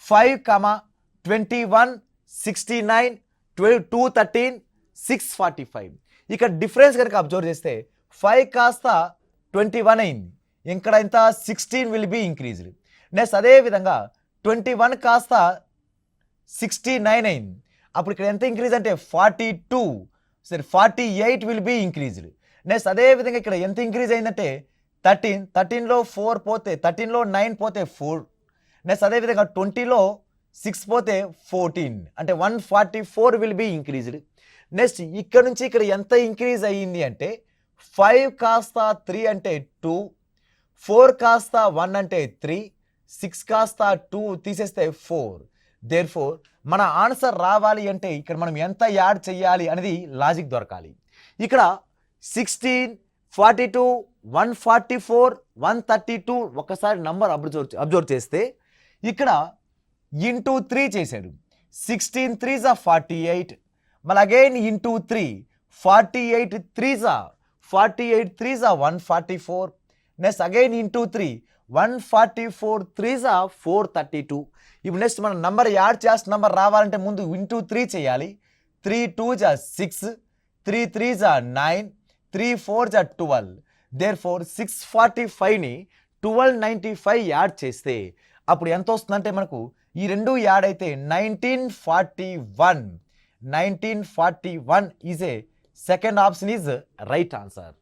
5, 21, 69, 12, 213, 645. ఇక్కడ డిఫరెన్స్ కనుక అబ్జర్వ్ చేస్తే 5 కాస్త 21 అయింది, ఇక్కడ ఎంత 16 విల్ బి ఇంక్రీజ్డ్. నెక్స్ట్ అదేవిధంగా 21 కాస్త 69 అయింది, అప్పుడు ఇక్కడ ఎంత ఇంక్రీజ్ అంటే 42, సరే 48 విల్ బి ఇంక్రీజ్డ్. నెక్స్ట్ అదేవిధంగా ఇక్కడ ఎంత ఇంక్రీజ్ అయిందంటే 13లో 4 పోతే 13లో 9 పోతే 4. నెక్స్ట్ అదేవిధంగా 20లో 6 పోతే 14, అంటే 144 విల్ బి ఇంక్రీజ్డ్. నెక్స్ట్ ఇక్కడ నుంచి ఇక్కడ ఎంత ఇంక్రీజ్ అయ్యింది అంటే 5 కాస్త 3 అంటే 2, 4 కాస్త 1 అంటే 3, 6 కాస్త 2 తీసేస్తే 4. దేర్ఫోర్ మన ఆన్సర్ రావాలి అంటే ఇక్కడ మనం ఎంత యాడ్ చేయాలి అనేది లాజిక్ దొరకాలి. ఇక్కడ 16, 42, 144, 132 ఒకసారి నంబర్ అబ్జర్వ్ చేస్తే ఇక్కడ ఇంటూ 3 చేశాడు. 16 3s are 48, మళ్ళీ again into 3, 48 3s are 144. Next again into 3, 144 3s are 432. ఇప్పుడు నెక్స్ట్ మనం నంబర్ యాడ్ చేసిన నంబర్ రావాలంటే ముందు ఇంటూ 3 చేయాలి. 3 2s are 6, 3 3s are 9, 3 4s are 12. Therefore 645ని 1295 add చేస్తే అప్పుడు ఎంత వస్తుందంటే మనకు ఈ రెండు యాడ్ అయితే 1941 is a second option is right answer.